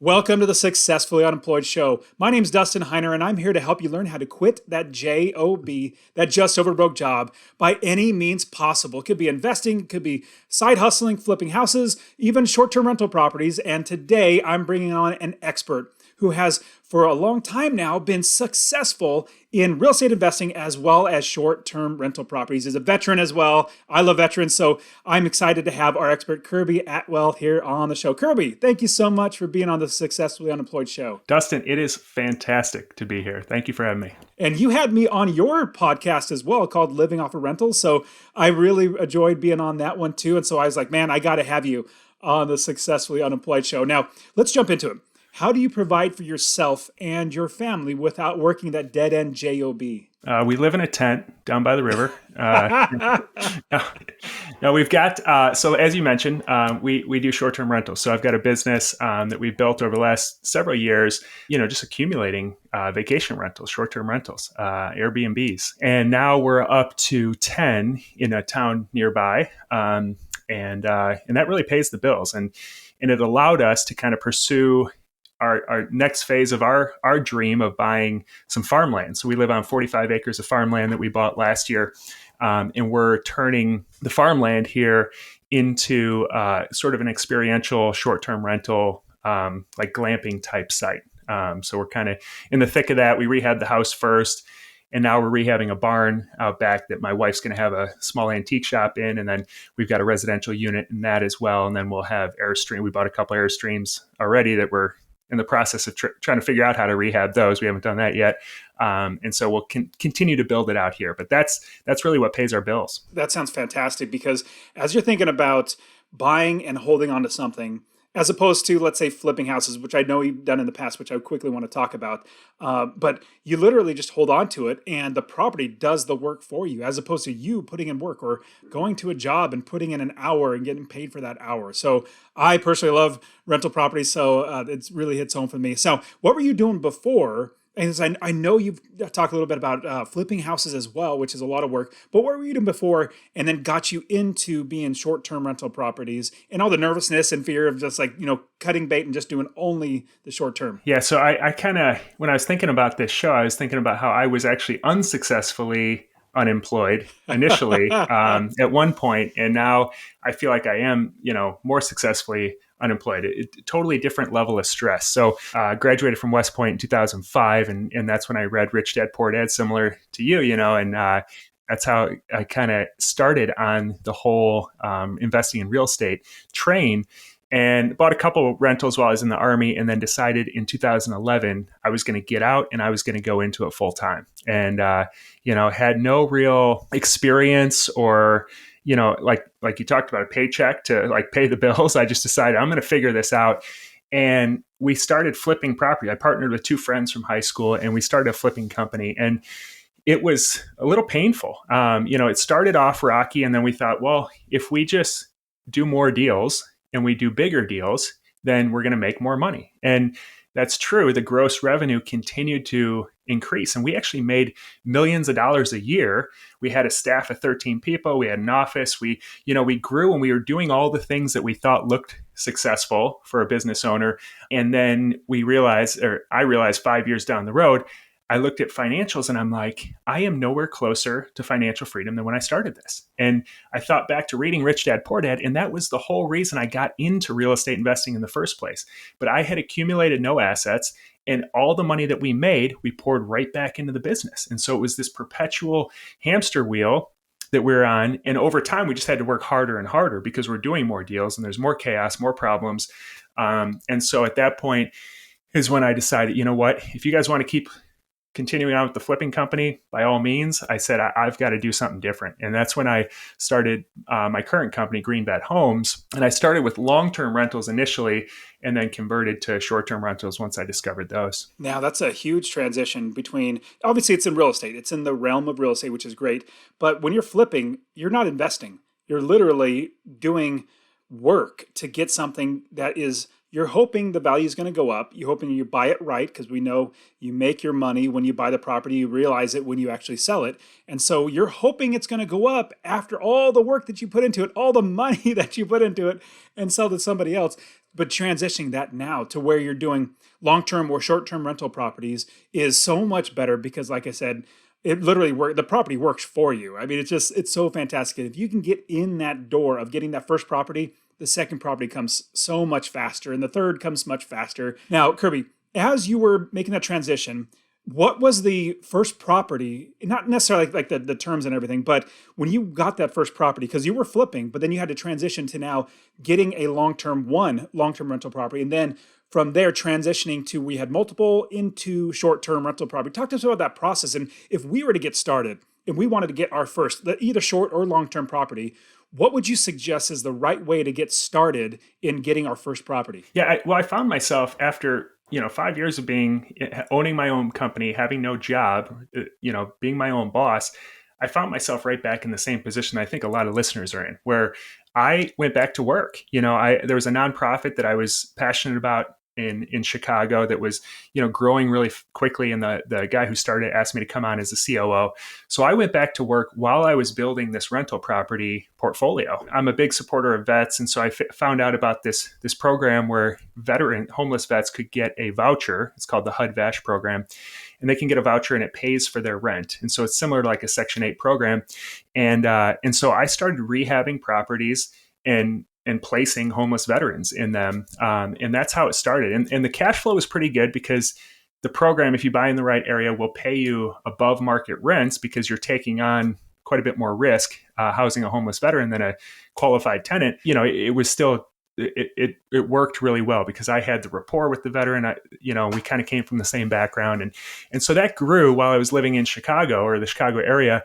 Welcome to the Successfully Unemployed Show. My name's Dustin Heiner, and I'm here to help you learn how to quit that JOB, that just over broke job, by any means possible. It could be investing, it could be side hustling, flipping houses, even short-term rental properties. And today I'm bringing on an expert who has for a long time now been successful in real estate investing as well as short-term rental properties. He's a veteran as well. I love veterans, so I'm excited to have our expert Kirby Atwell here on the show. Kirby, thank you so much for being on the Successfully Unemployed Show. Dustin, it is fantastic to be here. Thank you for having me. And you had me on your podcast as well called Living Off of Rentals, so I really enjoyed being on that one too. And so I was like, man, I got to have you on the Successfully Unemployed Show. Now, let's jump into it. How do you provide for yourself and your family without working that dead-end JOB? We live in a tent down by the river. No, we've got, so as you mentioned, we do short-term rentals. So I've got a business that we've built over the last several years, just accumulating vacation rentals, short-term rentals, Airbnbs. And now we're up to 10 in a town nearby. And that really pays the bills. And it allowed us to kind of pursue our next phase of our dream of buying some farmland. So we live on 45 acres of farmland that we bought last year. And we're turning the farmland here into sort of an experiential short-term rental, like glamping type site. So we're kind of in the thick of that. We rehabbed the house first, and now we're rehabbing a barn out back that my wife's going to have a small antique shop in. And then we've got a residential unit in that as well. And then we'll have Airstream. We bought a couple of Airstreams already that we're in the process of trying to figure out how to rehab those. We haven't done that yet. And so we'll continue to build it out here. But that's really what pays our bills. That sounds fantastic, because as you're thinking about buying and holding on to something, as opposed to, let's say, flipping houses, which I know you've done in the past, which I quickly want to talk about. But you literally just hold on to it and the property does the work for you, as opposed to you putting in work or going to a job and putting in an hour and getting paid for that hour. So I personally love rental properties, so it really hits home for me. So what were you doing before? And I know you've talked a little bit about flipping houses as well, which is a lot of work. But what were you doing before and then got you into being short-term rental properties and all the nervousness and fear of just cutting bait and just doing only the short-term? Yeah, so I kind of, when I was thinking about this show, I was thinking about how I was actually unsuccessfully unemployed initially at one point. And now I feel like I am, more successfully unemployed. Totally different level of stress. So graduated from West Point in 2005. And that's when I read Rich Dad Poor Dad, similar to you, and that's how I kind of started on the whole investing in real estate train, and bought a couple of rentals while I was in the Army, and then decided in 2011 I was going to get out and I was going to go into it full time. And, had no real experience or, like you talked about, a paycheck to pay the bills. I just decided I'm going to figure this out. And we started flipping property. I partnered with two friends from high school and we started a flipping company. And it was a little painful. It started off rocky, and then we thought, well, if we just do more deals and we do bigger deals, then we're going to make more money. And that's true. The gross revenue continued to increase, and we actually made millions of dollars a year. We had a staff of 13 people. We had an office. We grew, and we were doing all the things that we thought looked successful for a business owner. And then I realized 5 years down the road, I looked at financials and I'm like, I am nowhere closer to financial freedom than when I started this. And I thought back to reading Rich Dad Poor Dad, and that was the whole reason I got into real estate investing in the first place. But I had accumulated no assets, and all the money that we made, we poured right back into the business. And so it was this perpetual hamster wheel that we're on. And over time, we just had to work harder and harder because we're doing more deals and there's more chaos, more problems. And so at that point is when I decided, you know what, if you guys want to keep continuing on with the flipping company, by all means, I said, I've got to do something different. And that's when I started my current company, Greenbat Homes. And I started with long-term rentals initially, and then converted to short-term rentals once I discovered those. Now, that's a huge transition between, obviously it's in real estate. It's in the realm of real estate, which is great. But when you're flipping, you're not investing. You're literally doing work to get something that is, you're hoping the value is going to go up. You're hoping you buy it right, because we know you make your money when you buy the property. You realize it when you actually sell it. And so you're hoping it's going to go up after all the work that you put into it, all the money that you put into it, and sell to somebody else. But transitioning that now to where you're doing long-term or short-term rental properties is so much better because, like I said, it literally the property works for you. I mean, it's so fantastic. If you can get in that door of getting that first property, the second property comes so much faster and the third comes much faster. Now, Kirby, as you were making that transition, what was the first property, not necessarily like the terms and everything, but when you got that first property, because you were flipping, but then you had to transition to now getting a long-term rental property. And then from there transitioning to, we had multiple into short-term rental property. Talk to us about that process. And if we were to get started and we wanted to get our first, either short or long-term property, what would you suggest is the right way to get started in getting our first property? Yeah, I found myself after 5 years of owning my own company, having no job, being my own boss. I found myself right back in the same position I think a lot of listeners are in, where I went back to work. There was a nonprofit that I was passionate about in Chicago that was, growing really quickly. And the guy who started it asked me to come on as a COO. So I went back to work while I was building this rental property portfolio. I'm a big supporter of vets. And so I found out about this program where homeless vets could get a voucher. It's called the HUD-VASH program. And they can get a voucher and it pays for their rent. And so it's similar to like a Section 8 program. And so I started rehabbing properties and placing homeless veterans in them. And that's how it started. And the cash flow was pretty good because the program, if you buy in the right area, will pay you above market rents because you're taking on quite a bit more risk housing a homeless veteran than a qualified tenant. It was still, it worked really well because I had the rapport with the veteran. We kind of came from the same background. And so that grew while I was living in Chicago or the Chicago area.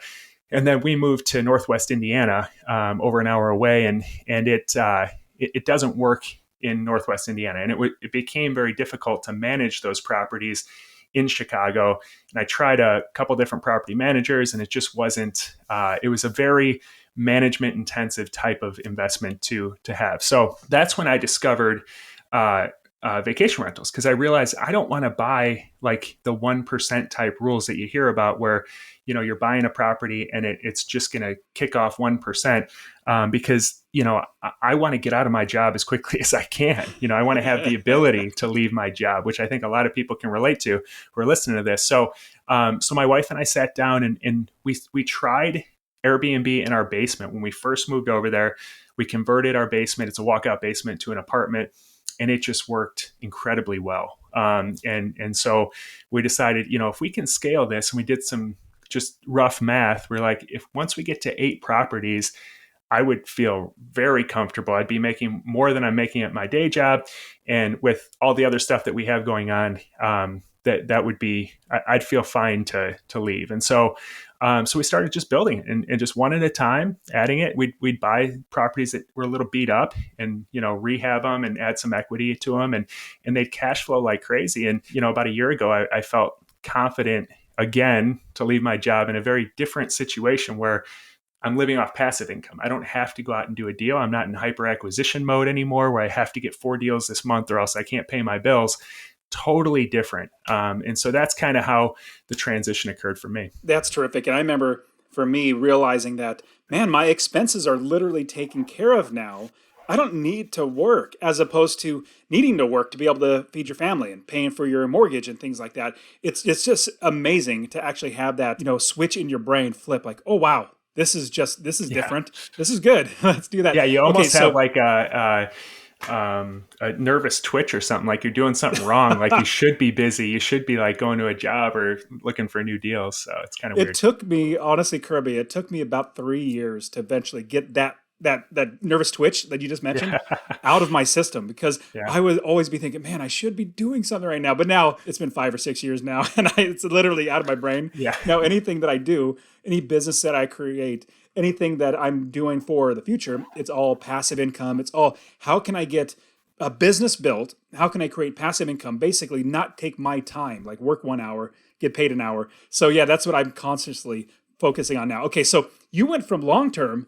And then we moved to Northwest Indiana, over an hour away, and it doesn't work in Northwest Indiana, and it became very difficult to manage those properties in Chicago. And I tried a couple different property managers, and it just wasn't. It was a very management intensive type of investment to have. So that's when I discovered vacation rentals, because I realized I don't want to buy like the 1% type rules that you hear about where, you're buying a property and it's just going to kick off 1%, because, I want to get out of my job as quickly as I can. I want to have the ability to leave my job, which I think a lot of people can relate to who are listening to this. So my wife and I sat down and we tried Airbnb in our basement. When we first moved over there, we converted our basement. It's a walkout basement to an apartment. And it just worked incredibly well. And so we decided, if we can scale this, and we did some just rough math, we're like, if once we get to 8 properties, I would feel very comfortable. I'd be making more than I'm making at my day job. And with all the other stuff that we have going on, that would be, I'd feel fine to leave. And so we started just building and just one at a time, adding it. We'd buy properties that were a little beat up and, rehab them and add some equity to them. And they'd cash flow like crazy. And, about a year ago, I felt confident again to leave my job in a very different situation where I'm living off passive income. I don't have to go out and do a deal. I'm not in hyper acquisition mode anymore where I have to get 4 deals this month or else I can't pay my bills. Totally different. And so that's kind of how the transition occurred for me. That's terrific. And I remember for me realizing that, man, my expenses are literally taken care of now. I don't need to work, as opposed to needing to work to be able to feed your family and paying for your mortgage and things like that. It's just amazing to actually have that, switch in your brain flip like, oh, wow, this is different. This is good. Let's do that. Yeah. You almost have like a nervous twitch or something, like you're doing something wrong. Like you should be busy. You should be like going to a job or looking for new deals. So it's kind of weird. It took me, honestly, Kirby, about 3 years to eventually get that nervous twitch that you just mentioned out of my system, because I would always be thinking, man, I should be doing something right now. But now it's been 5 or 6 years now, and it's literally out of my brain. Yeah. Now anything that I do, any business that I create, anything that I'm doing for the future, it's all passive income. It's all, how can I get a business built? How can I create passive income? Basically not take my time, like work 1 hour, get paid an hour. So yeah, that's what I'm consciously focusing on now. Okay, so you went from long-term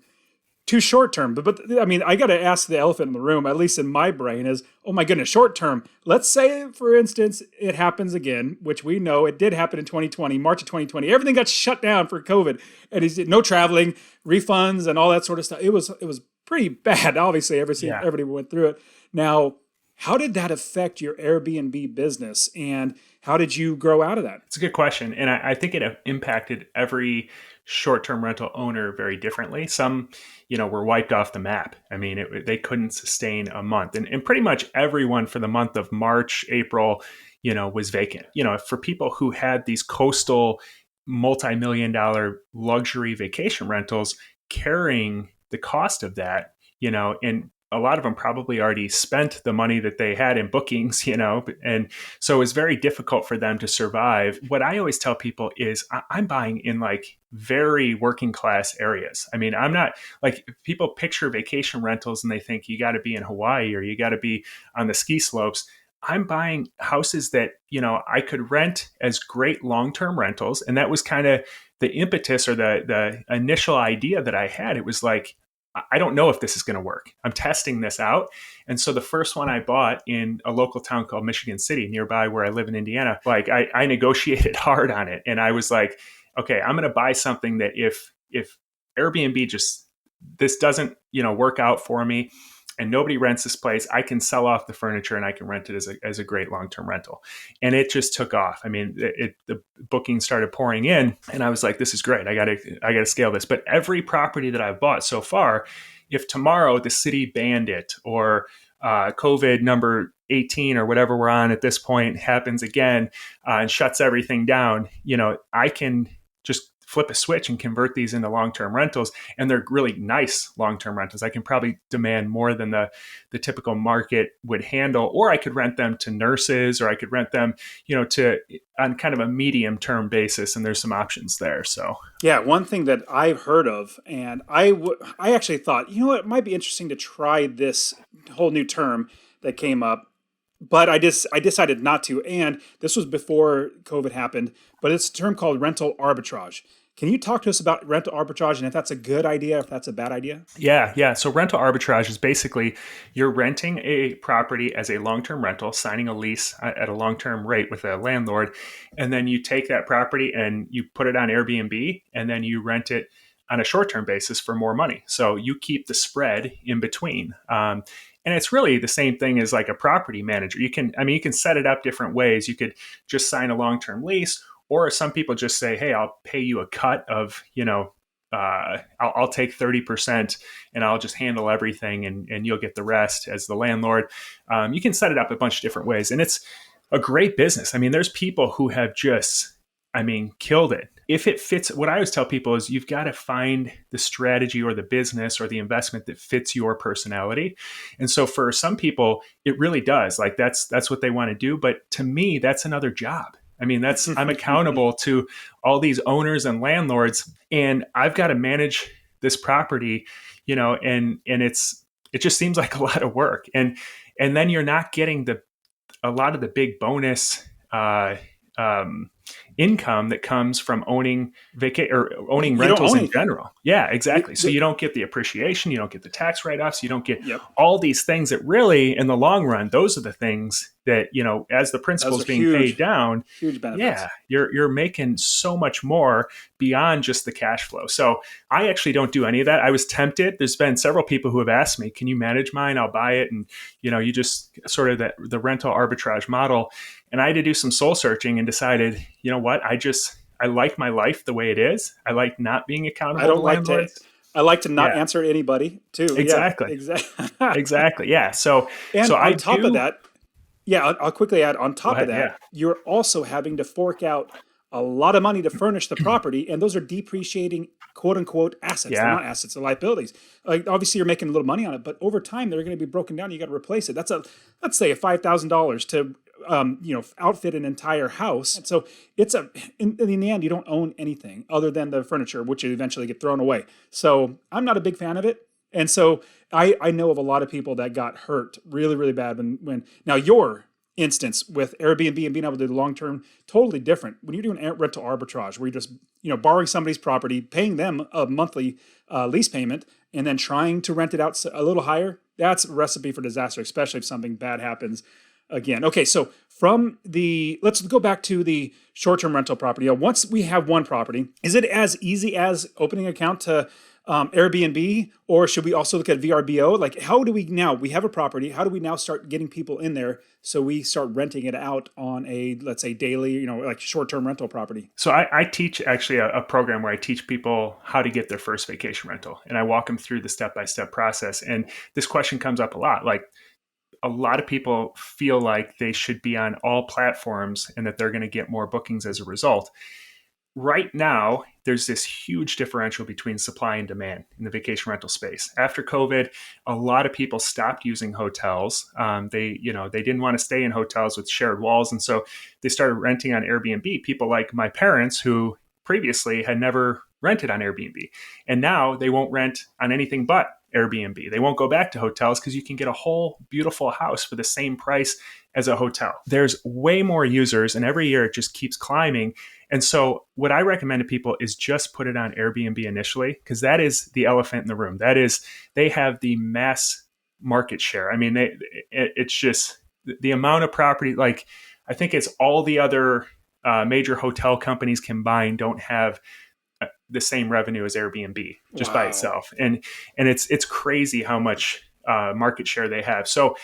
to short-term, but I mean, I got to ask the elephant in the room, at least in my brain, is, oh my goodness, short-term. Let's say, for instance, it happens again, which we know it did happen in 2020, March of 2020. Everything got shut down for COVID, and he no traveling, refunds, and all that sort of stuff. It was pretty bad. Obviously, everybody went through it. Now, How did that affect your Airbnb business, and how did you grow out of that? It's a good question. And I think it impacted every short-term rental owner very differently. Some, were wiped off the map. I mean, they couldn't sustain a month. And pretty much everyone for the month of March, April, was vacant. For people who had these coastal multi-million dollar luxury vacation rentals carrying the cost of that, and a lot of them probably already spent the money that they had in bookings, and so it was very difficult for them to survive. What I always tell people is I'm buying in like very working class areas. I mean, I'm not like people picture vacation rentals and they think you got to be in Hawaii or you got to be on the ski slopes. I'm buying houses that, I could rent as great long-term rentals. And that was kind of the impetus or the initial idea that I had. It was like, I don't know if this is going to work. I'm testing this out. And so the first one I bought in a local town called Michigan City, nearby where I live in Indiana, like I negotiated hard on it. And I was like, okay, I'm going to buy something that if Airbnb this doesn't, work out for me and nobody rents this place, I can sell off the furniture and I can rent it as a great long-term rental. And it just took off. I mean, the bookings started pouring in and I was like, this is great. I gotta scale this. But every property that I've bought so far, if tomorrow the city banned it or COVID number 18 or whatever we're on at this point happens again and shuts everything down, I can just flip a switch and convert these into long-term rentals. And they're really nice long-term rentals. I can probably demand more than the typical market would handle, or I could rent them to nurses, or I could rent them, on kind of a medium-term basis. And there's some options there. So yeah, one thing that I've heard of, and I actually thought, it might be interesting to try this whole new term that came up. But I decided not to. And this was before COVID happened, but it's a term called rental arbitrage. Can you talk to us about rental arbitrage and if that's a good idea, if that's a bad idea? Yeah. So rental arbitrage is basically you're renting a property as a long-term rental, signing a lease at a long-term rate with a landlord. And then you take that property and you put it on Airbnb and then you rent it on a short-term basis for more money. So you keep the spread in between. And it's really the same thing as like a property manager. You can set it up different ways. You could just sign a long-term lease, or some people just say, hey, I'll pay you a cut of, I'll take 30% and I'll just handle everything and you'll get the rest as the landlord. You can set it up a bunch of different ways. And it's a great business. I mean, there's people who have just, killed it. If it fits, what I always tell people is you've got to find the strategy or the business or the investment that fits your personality. And so for some people, it really does. Like that's what they want to do. But to me, that's another job. I'm accountable to all these owners and landlords, and I've got to manage this property, and it just seems like a lot of work. And then you're not getting a lot of the big bonus income that comes from owning rentals in general. Yeah, exactly. So you don't get the appreciation, you don't get the tax write-offs, you don't get all these things that really, in the long run, those are the things that, as the principal's being paid down, huge benefits. Yeah, you're making so much more beyond just the cash flow. So I actually don't do any of that. I was tempted. There's been several people who have asked me, can you manage mine? I'll buy it. And, you just sort of the rental arbitrage model. And I had to do some soul searching and decided, you know what? I like my life the way it is. I like not being accountable to landlords. I like to not answer anybody too. Exactly. Yeah, exactly. Yeah. So on top of that, I'll quickly add on top of that, you're also having to fork out a lot of money to furnish the property, and those are depreciating quote unquote assets. They're not assets, they're liabilities. Like obviously you're making a little money on it, but over time they're going to be broken down. You got to replace it. That's let's say $5,000 to outfit an entire house. And so it's in the end, you don't own anything other than the furniture, which you eventually get thrown away. So I'm not a big fan of it. And so I know of a lot of people that got hurt really, really bad when now your instance with Airbnb and being able to do the long-term, totally different. When you're doing rental arbitrage, where you're just, borrowing somebody's property, paying them a monthly lease payment, and then trying to rent it out a little higher, that's a recipe for disaster, especially if something bad happens again. Okay, so let's go back to the short-term rental property. Once we have one property, is it as easy as opening an account to Airbnb, or should we also look at VRBO? Like, how do we now, we have a property, how do we now start getting people in there so we start renting it out on a, let's say, daily, like short-term rental property? So I teach actually a program where I teach people how to get their first vacation rental, and I walk them through the step-by-step process. And this question comes up a lot. Like, a lot of people feel like they should be on all platforms and that they're going to get more bookings as a result. Right now, there's this huge differential between supply and demand in the vacation rental space. After COVID, a lot of people stopped using hotels. They didn't want to stay in hotels with shared walls, and so they started renting on Airbnb. People like my parents, who previously had never rented on Airbnb, and now they won't rent on anything but Airbnb. They won't go back to hotels because you can get a whole beautiful house for the same price as a hotel. There's way more users, and every year it just keeps climbing. And so what I recommend to people is just put it on Airbnb initially, because that is the elephant in the room. That is, they have the mass market share. I mean, it's just the amount of property, like I think it's all the other major hotel companies combined don't have the same revenue as Airbnb just by itself. And it's crazy how much market share they have. So,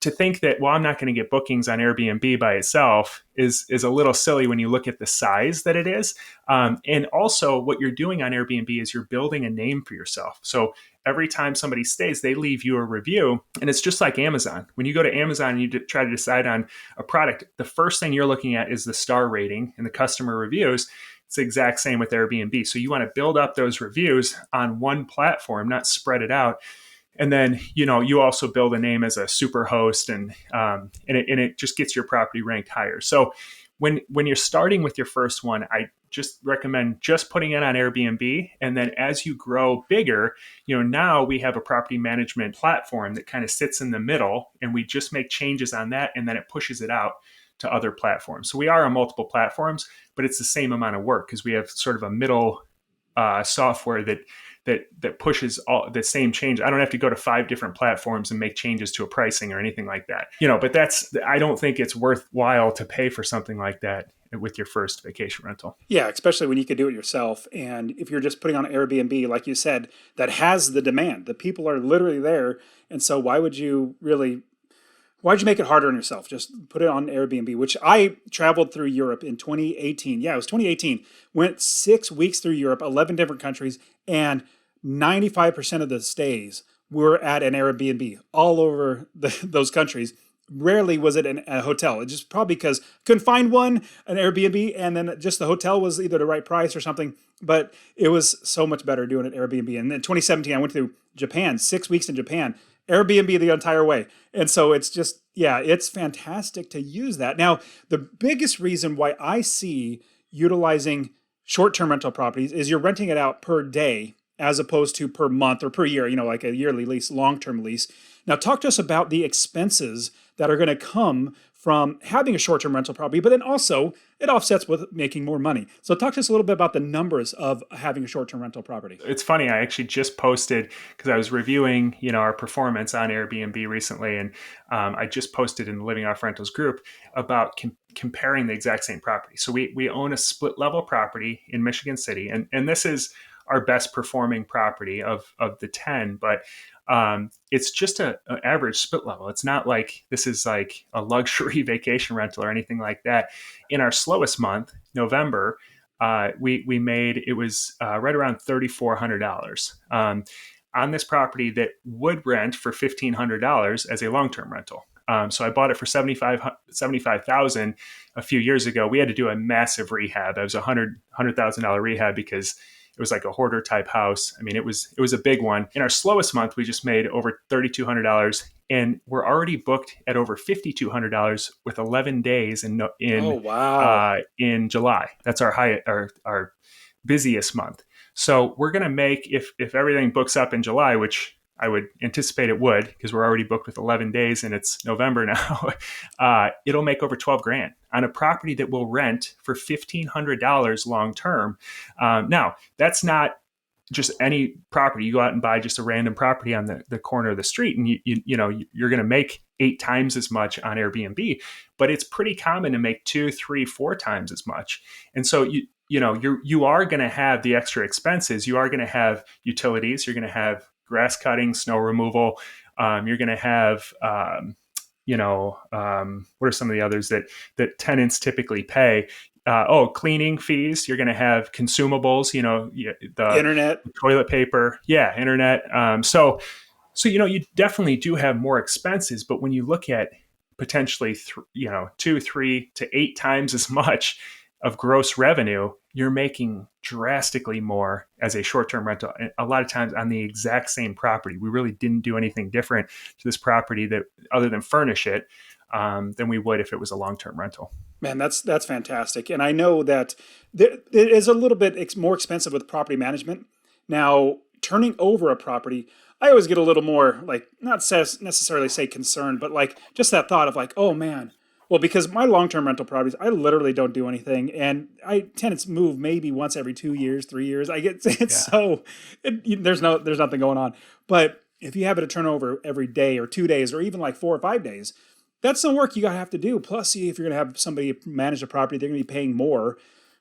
to think that, well, I'm not going to get bookings on Airbnb by itself is a little silly when you look at the size that it is. And also what you're doing on Airbnb is you're building a name for yourself. So every time somebody stays, they leave you a review. And it's just like Amazon. When you go to Amazon and you try to decide on a product, the first thing you're looking at is the star rating and the customer reviews. It's the exact same with Airbnb. So you want to build up those reviews on one platform, not spread it out. And then, you also build a name as a super host, and it just gets your property ranked higher. So when you're starting with your first one, I just recommend just putting it on Airbnb. And then as you grow bigger, now we have a property management platform that kind of sits in the middle, and we just make changes on that, and then it pushes it out to other platforms. So we are on multiple platforms, but it's the same amount of work because we have sort of a middle software that pushes all the same change. I don't have to go to 5 different platforms and make changes to a pricing or anything like that. But I don't think it's worthwhile to pay for something like that with your first vacation rental. Yeah, especially when you could do it yourself. And if you're just putting on Airbnb, like you said, that has the demand. The people are literally there. And so why'd you make it harder on yourself? Just put it on Airbnb, which I traveled through Europe in 2018. Yeah, it was 2018. Went 6 weeks through Europe, 11 different countries, and 95% of the stays were at an Airbnb all over those countries. Rarely was it a hotel. It just probably because couldn't find an Airbnb, and then just the hotel was either the right price or something. But it was so much better doing it Airbnb. And then 2017, I went to Japan, 6 weeks in Japan, Airbnb the entire way. And so it's just, it's fantastic to use that. Now, the biggest reason why I see utilizing short-term rental properties is you're renting it out per day as opposed to per month or per year, like a yearly lease, long-term lease. Now, talk to us about the expenses that are going to come from having a short-term rental property, but then also it offsets with making more money. So talk to us a little bit about the numbers of having a short-term rental property. It's funny. I actually just posted, because I was reviewing, our performance on Airbnb recently, and I just posted in the Living Off Rentals group about comparing the exact same property. So we own a split-level property in Michigan City, and this is our best performing property of the 10, but it's just an average split level. It's not like this is like a luxury vacation rental or anything like that. In our slowest month, November, we made, it was right around $3,400 on this property that would rent for $1,500 as a long-term rental. So I bought it for $75,000 a few years ago. We had to do a massive rehab. It was a $100,000 rehab because it was like a hoarder type house. I mean, it was a big one. In our slowest month, we just made over $3,200, and we're already booked at over $5,200 with 11 days in July. That's our busiest month. So we're going to make, if everything books up in July, which I would anticipate it would, because we're already booked with 11 days and it's November now, it'll make over $12,000 on a property that will rent for $1,500 long-term. Now, that's not just any property. You go out and buy just a random property on the corner of the street, and you're going to make 8 times as much on Airbnb, but it's pretty common to make 2, 3, 4 times as much. And so you are going to have the extra expenses. You are going to have utilities. You're going to have grass cutting, snow removal. You're going to have, what are some of the others that tenants typically pay? Cleaning fees. You're going to have consumables. The Internet. toilet paper. Yeah, internet. So you definitely do have more expenses, but when you look at potentially 2, 3 to 8 times as much of gross revenue, you're making drastically more as a short-term rental. And a lot of times on the exact same property, we really didn't do anything different to this property that other than furnish it than we would if it was a long-term rental. Man, that's fantastic. And I know that it is a little bit more expensive with property management. Now, turning over a property, I always get a little more like not necessarily say concerned, but like just that thought of like, oh man. Well, because my long-term rental properties, I literally don't do anything, and tenants move maybe once every 2 years, 3 years. I get it's Yeah. so there's nothing going on. But if you have it to turn over every day or 2 days or even like 4 or 5 days, that's some work you gotta have to do. Plus, see if you're gonna have somebody manage a property, they're gonna be paying more.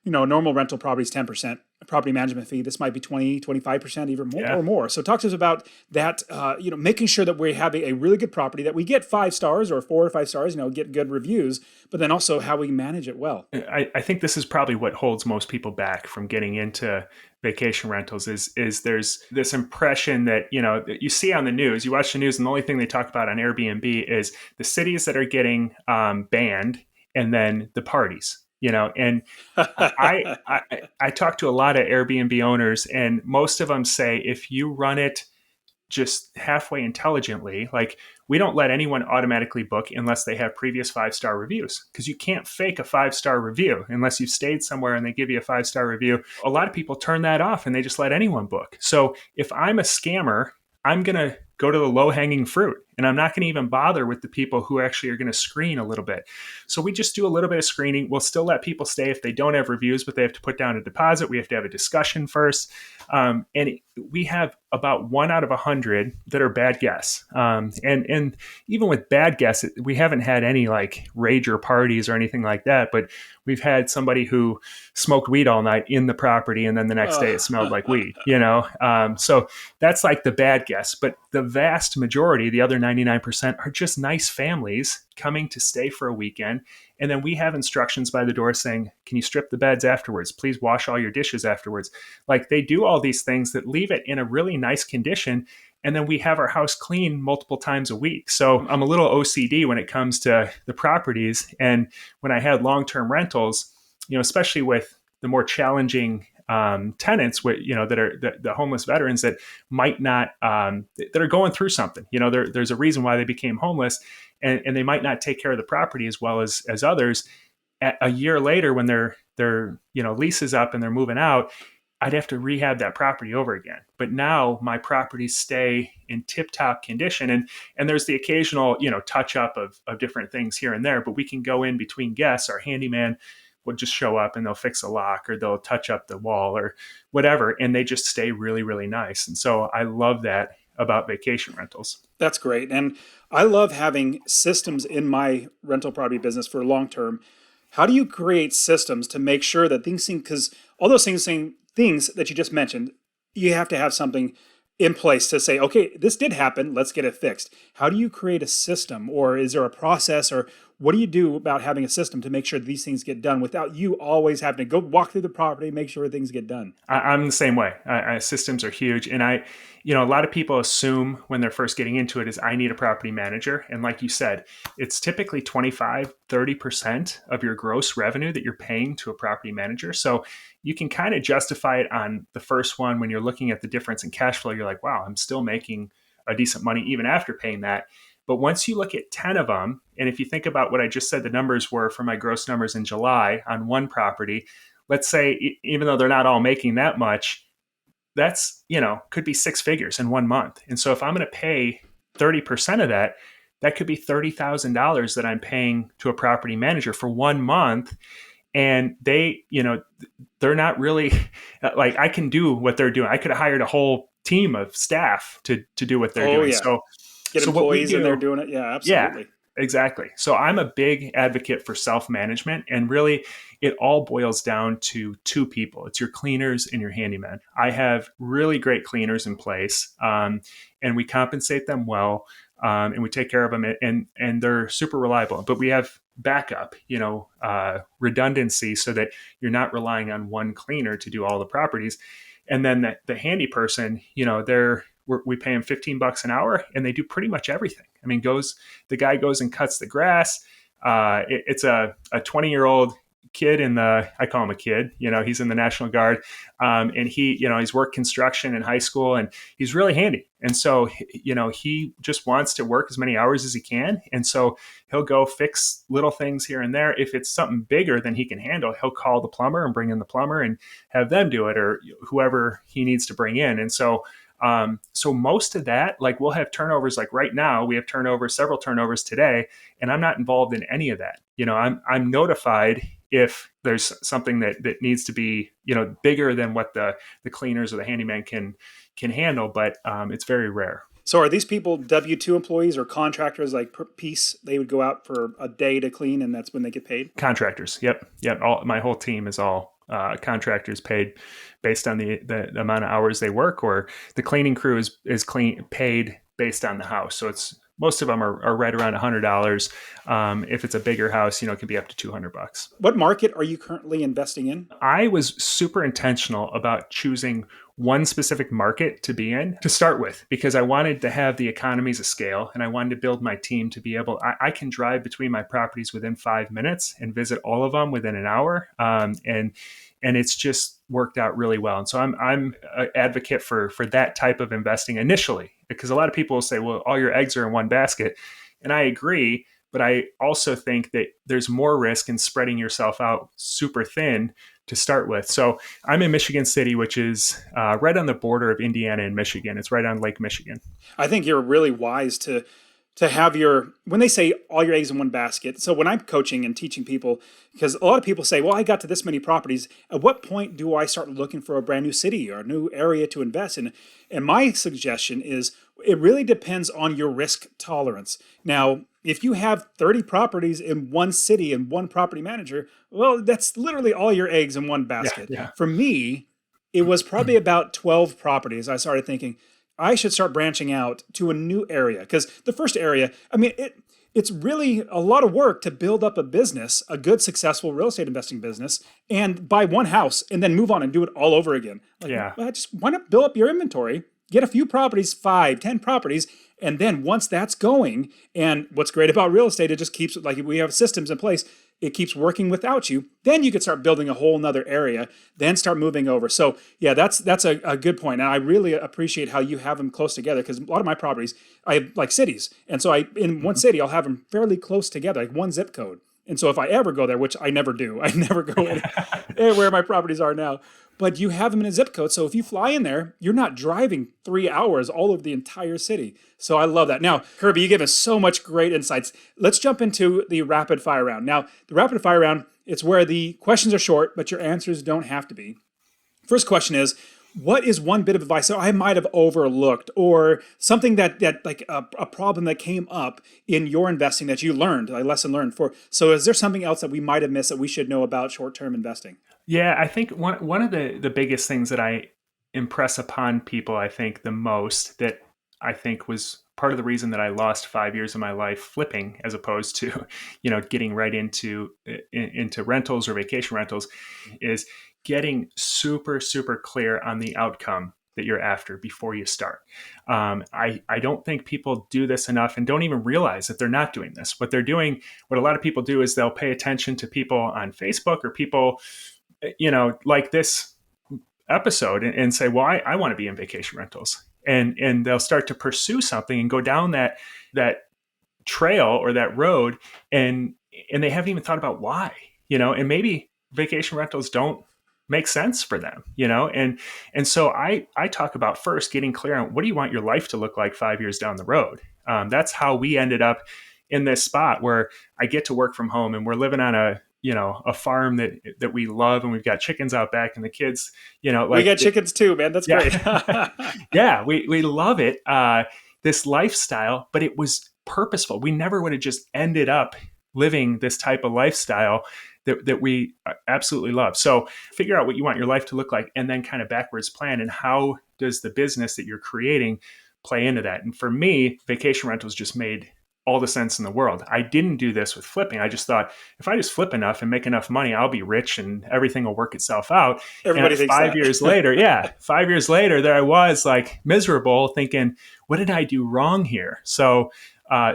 Normal rental property is 10% property management fee. This might be 20, 25%, even more Yeah. or more. So talk to us about that, making sure that we're having a really good property, that we get 5 stars or 4 or 5 stars, get good reviews, but then also how we manage it well. I think this is probably what holds most people back from getting into vacation rentals is there's this impression that that you see on the news. You watch the news, and the only thing they talk about on Airbnb is the cities that are getting banned, and then the parties. And I talk to a lot of Airbnb owners, and most of them say if you run it just halfway intelligently, like we don't let anyone automatically book unless they have previous 5-star reviews, because you can't fake a 5-star review unless you've stayed somewhere and they give you a 5-star review. A lot of people turn that off and they just let anyone book. So if I'm a scammer, I'm going to go to the low hanging fruit, and I'm not going to even bother with the people who actually are going to screen a little bit. So we just do a little bit of screening. We'll still let people stay if they don't have reviews, but they have to put down a deposit. We have to have a discussion first. And we have about 1 out of 100 that are bad guests. And even with bad guests, we haven't had any like rager parties or anything like that, but we've had somebody who smoked weed all night in the property, and then the next day it smelled like weed, So that's like the bad guests. But the vast majority, the other 99%, are just nice families coming to stay for a weekend. And then we have instructions by the door saying, can you strip the beds afterwards? Please wash all your dishes afterwards. Like they do all these things that leave it in a really nice condition. And then we have our house clean multiple times a week. So I'm a little OCD when it comes to the properties. And when I had long-term rentals, especially with the more challenging tenants that are the homeless veterans that might not that are going through something. There's a reason why they became homeless, and they might not take care of the property as well as others. A year later, when their lease is up and they're moving out, I'd have to rehab that property over again. But now my properties stay in tip-top condition, and there's the occasional touch up of different things here and there, but we can go in between guests. Our handyman will just show up and they'll fix a lock or they'll touch up the wall or whatever, and they just stay really, really nice. And so I love that about vacation rentals. That's great. And I love having systems in my rental property business for long term. How do you create systems to make sure that because all those things that you just mentioned, you have to have something in place to say, okay, this did happen, let's get it fixed. How do you create a system, or is there a process, or what do you do about having a system to make sure these things get done without you always having to go walk through the property, make sure things get done? I'm the same way. Systems are huge. And a lot of people assume when they're first getting into it is I need a property manager. And like you said, it's typically 25, 30% of your gross revenue that you're paying to a property manager. So you can kind of justify it on the first one when you're looking at the difference in cash flow. You're like, wow, I'm still making a decent money even after paying that. But once you look at 10 of them, and if you think about what I just said the numbers were for my gross numbers in July on one property, let's say, even though they're not all making that much, that's, could be 6 figures in 1 month. And so if I'm going to pay 30% of that, that could be $30,000 that I'm paying to a property manager for 1 month. And they, they're not really like, I can do what they're doing. I could have hired a whole team of staff to do what they're doing. Yeah. So Get what we employees do, in there doing it. Yeah, absolutely. Exactly. So I'm a big advocate for self-management, and really it all boils down to two people. It's your cleaners and your handyman. I have really great cleaners in place, and we compensate them well, and we take care of them, and they're super reliable. But we have backup, redundancy, so that you're not relying on one cleaner to do all the properties. And then the handy person, we pay them $15 an hour, and they do pretty much everything. I mean, the guy goes and cuts the grass. It's a 20-year-old kid I call him a kid, he's in the National Guard. And he's worked construction in high school, and he's really handy. And so, he just wants to work as many hours as he can. And so he'll go fix little things here and there. If it's something bigger than he can handle, he'll call the plumber and bring in the plumber and have them do it, or whoever he needs to bring in. And so most of that, like, we'll have turnovers. Like right now, we have several turnovers today, and I'm not involved in any of that. I'm notified if there's something that needs to be, bigger than what the cleaners or the handyman can handle, but it's very rare. So are these people W-2 employees or contractors, like per piece? They would go out for a day to clean, and that's when they get paid? Contractors. Yep. My whole team is all contractors, paid based on the amount of hours they work, or the cleaning crew is paid based on the house. So most of them are right around $100. If it's a bigger house, it can be up to $200. What market are you currently investing in? I was super intentional about choosing one specific market to be in to start with, because I wanted to have the economies of scale, and I wanted to build my team to be able, I can drive between my properties within 5 minutes and visit all of them within an hour. And it's just worked out really well. And so I'm an advocate for that type of investing initially, because a lot of people will say, well, all your eggs are in one basket. And I agree. But I also think that there's more risk in spreading yourself out super thin to start with. So I'm in Michigan City, which is right on the border of Indiana and Michigan. It's right on Lake Michigan. I think you're really wise to have when they say all your eggs in one basket. So when I'm coaching and teaching people, because a lot of people say, well, I got to this many properties. At what point do I start looking for a brand new city or a new area to invest in? And my suggestion is it really depends on your risk tolerance. Now, if you have 30 properties in one city and one property manager, well, that's literally all your eggs in one basket. Yeah. For me, it was probably about 12 properties. I started thinking, I should start branching out to a new area, because the first area, I mean, it's really a lot of work to build up a business, a good, successful real estate investing business, and buy one house and then move on and do it all over again. Why not build up your inventory, get a few properties, 5, 10 properties, and then once that's going, and what's great about real estate, it just keeps, like, we have systems in place, it keeps working without you. Then you could start building a whole nother area, then start moving over. So yeah, that's a good point. And I really appreciate how you have them close together, because a lot of my properties, I have like cities. And so in one city, I'll have them fairly close together, like one zip code. And so if I ever go there, which I never do, I never go in where my properties are now, but you have them in a zip code. So if you fly in there, you're not driving 3 hours all over the entire city. So I love that. Now, Kirby, you gave us so much great insights. Let's jump into the rapid fire round. Now, the rapid fire round, it's where the questions are short, but your answers don't have to be. First question is, what is one bit of advice that I might have overlooked, or something that like a problem that came up in your investing that you learned, a lesson learned for? So is there something else that we might have missed that we should know about short-term investing? Yeah, I think one of the biggest things that I impress upon people, I think the most, that I think was part of the reason that I lost 5 years of my life flipping, as opposed to, getting right into rentals or vacation rentals, is getting super, super clear on the outcome that you're after before you start. I don't think people do this enough, and don't even realize that they're not doing this. What a lot of people do is they'll pay attention to people on Facebook or people, like this episode, and say, well, I want to be in vacation rentals. And they'll start to pursue something and go down that trail or that road, and they haven't even thought about why, and maybe vacation rentals don't make sense for them, and so I talk about first getting clear on what do you want your life to look like 5 years down the road. That's how we ended up in this spot where I get to work from home, and we're living on a farm that we love, and we've got chickens out back, and the kids, we got chickens too, man. That's great. Yeah, we love it, this lifestyle, but it was purposeful. We never would have just ended up living this type of lifestyle that we absolutely love. So figure out what you want your life to look like, and then kind of backwards plan. And how does the business that you're creating play into that? And for me, vacation rentals just made all the sense in the world. I didn't do this with flipping. I just thought, if I just flip enough and make enough money, I'll be rich and everything will work itself out. Everybody And thinks 5 years later, 5 years later, there I was, like, miserable, thinking, what did I do wrong here? So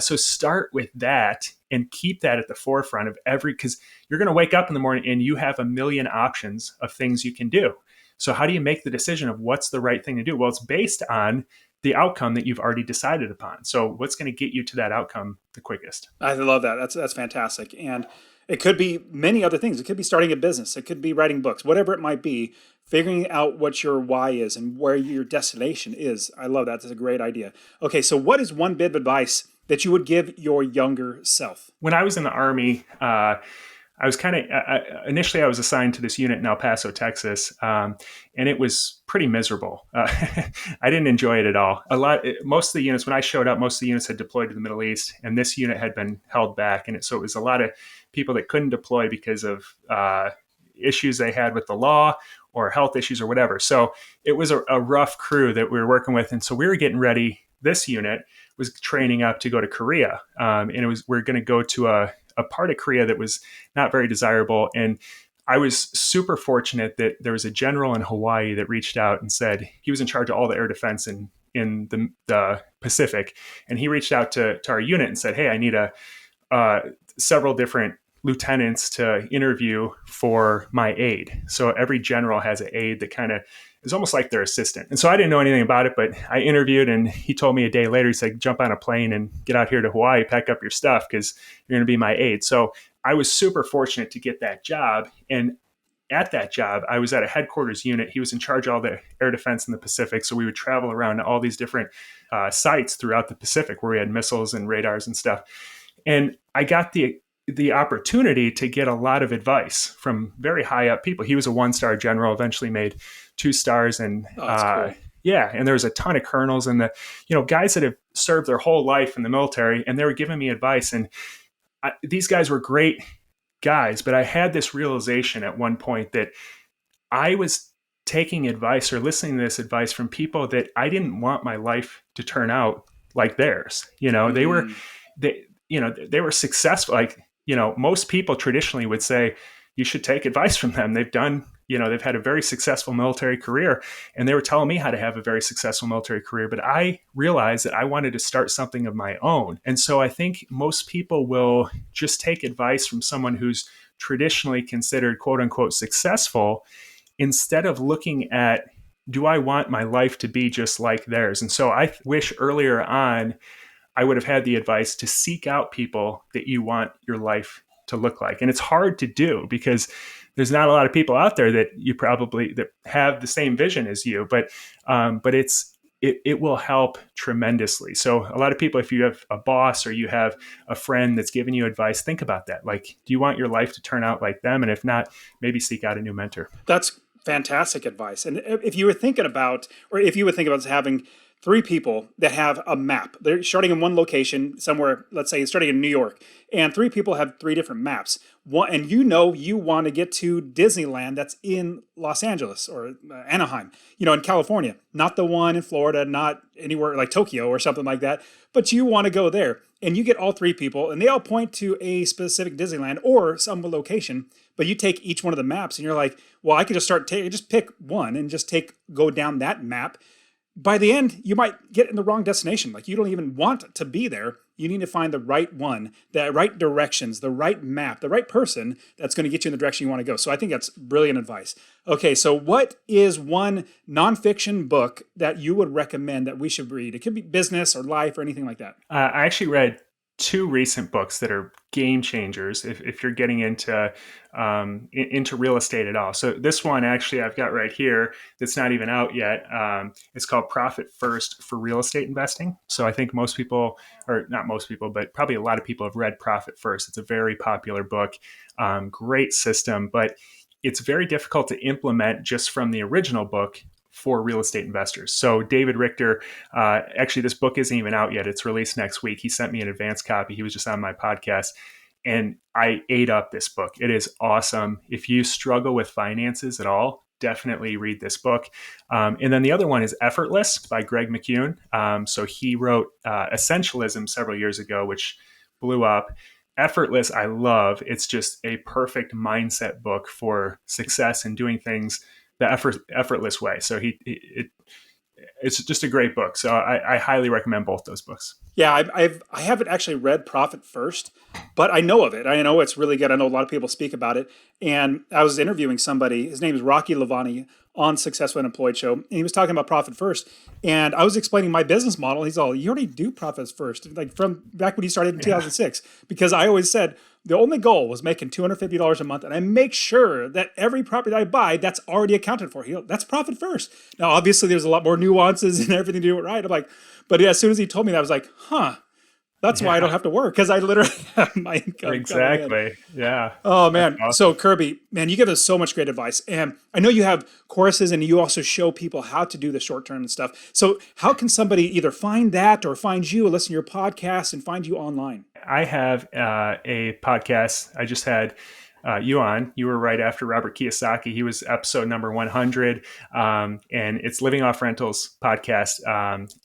start with that and keep that at the forefront of because you're going to wake up in the morning and you have a million options of things you can do. So how do you make the decision of what's the right thing to do? Well, it's based on the outcome that you've already decided upon. So what's going to get you to that outcome the quickest? I love that. That's fantastic. And it could be many other things. It could be starting a business. It could be writing books, whatever it might be, figuring out what your why is and where your destination is. I love that. That's a great idea. Okay, so what is one bit of advice that you would give your younger self? When I was in the Army, I was initially I was assigned to this unit in El Paso, Texas, and it was pretty miserable. I didn't enjoy it at all. Most of the units, when I showed up, most of the units had deployed to the Middle East, and this unit had been held back. And so it was a lot of people that couldn't deploy because of issues they had with the law or health issues or whatever. So it was a rough crew that we were working with. And so we were getting ready. This unit was training up to go to Korea. And we're going to go to a part of Korea that was not very desirable. And I was super fortunate that there was a general in Hawaii that reached out and said he was in charge of all the air defense in the Pacific. And he reached out to our unit and said, hey, I need several different lieutenants to interview for my aide. So every general has an aide that kind of is almost like their assistant. And so I didn't know anything about it, but I interviewed, and he told me a day later, he said, jump on a plane and get out here to Hawaii, pack up your stuff because you're going to be my aide. So I was super fortunate to get that job. And at that job, I was at a headquarters unit. He was in charge of all the air defense in the Pacific. So we would travel around to all these different sites throughout the Pacific where we had missiles and radars and stuff. And I got the opportunity to get a lot of advice from very high up people. He was a 1-star general, eventually made 2 stars. And cool. and there was a ton of colonels and guys that have served their whole life in the military, and they were giving me advice. And these guys were great guys, but I had this realization at one point that I was taking advice or listening to this advice from people that I didn't want my life to turn out like theirs. They were successful. Like, most people traditionally would say you should take advice from them. They've done, they've had a very successful military career, and they were telling me how to have a very successful military career. But I realized that I wanted to start something of my own. And so I think most people will just take advice from someone who's traditionally considered quote unquote successful, instead of looking at, do I want my life to be just like theirs? And so I wish earlier on I would have had the advice to seek out people that you want your life to look like. And it's hard to do because there's not a lot of people out there that that have the same vision as you, but it will help tremendously. So a lot of people, if you have a boss or you have a friend that's giving you advice, think about that. Like, do you want your life to turn out like them? And if not, maybe seek out a new mentor. That's fantastic advice. And if you would think about having 3 people that have a map. They're starting in one location somewhere, let's say starting in New York, and 3 people have 3 different maps. One, and you want to get to Disneyland that's in Los Angeles or Anaheim, in California, not the one in Florida, not anywhere like Tokyo or something like that, but you want to go there. And you get all 3 people, and they all point to a specific Disneyland or some location, but you take each one of the maps, and you're like, well, I could just pick one and just go down that map. By the end, you might get in the wrong destination. Like, you don't even want to be there. You need to find the right one, the right directions, the right map, the right person that's going to get you in the direction you want to go. So I think that's brilliant advice. Okay, so what is one nonfiction book that you would recommend that we should read? It could be business or life or anything like that. I actually read 2 recent books that are game changers if you're getting into real estate at all. So this one actually I've got right here that's not even out yet. It's called Profit First for Real Estate Investing. So I think most people, or not most people, but probably a lot of people have read Profit First. It's a very popular book, great system, but it's very difficult to implement just from the original book for real estate investors. So David Richter, actually, this book isn't even out yet. It's released next week. He sent me an advance copy. He was just on my podcast, and I ate up this book. It is awesome. If you struggle with finances at all, definitely read this book. And then the other one is Effortless by Greg McKeown. So he wrote Essentialism several years ago, which blew up. Effortless, I love. It's just a perfect mindset book for success and doing things the effortless way. So it's just a great book. So I highly recommend both those books. Yeah, I haven't actually read Profit First, but I know of it. I know it's really good. I know a lot of people speak about it. And I was interviewing somebody, his name is Rocky Lavani, on Successful Unemployed Show, and he was talking about Profit First. And I was explaining my business model. He's all, you already do Profits First, like from back when you started in 2006. Because I always said the only goal was making $250 a month, and I make sure that every property I buy, that's already accounted for. That's Profit First. Now, obviously, there's a lot more nuances and everything to do it right. I'm like, but as soon as he told me that, I was like, huh. That's why I don't have to work, because I literally have my income. Exactly. Yeah. Oh, man. Awesome. So, Kirby, man, you give us so much great advice. And I know you have courses and you also show people how to do the short term and stuff. So how can somebody either find that or find you or listen to your podcast and find you online? I have a podcast. I just had you on. You were right after Robert Kiyosaki. He was episode number 100. And it's Living Off Rentals podcast.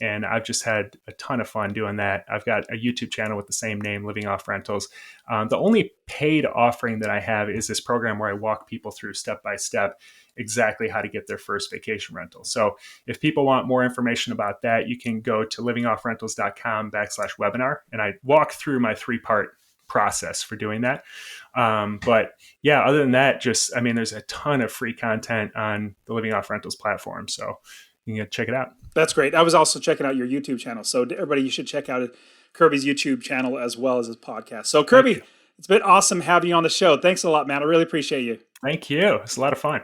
And I've just had a ton of fun doing that. I've got a YouTube channel with the same name, Living Off Rentals. The only paid offering that I have is this program where I walk people through step by step exactly how to get their first vacation rental. So if people want more information about that, you can go to livingoffrentals.com/webinar. And I walk through my 3-part process for doing that. But yeah, other than that, there's a ton of free content on the Living Off Rentals platform. So you can check it out. That's great. I was also checking out your YouTube channel. So everybody, you should check out Kirby's YouTube channel as well as his podcast. So Kirby, it's been awesome having you on the show. Thanks a lot, man. I really appreciate you. Thank you. It's a lot of fun.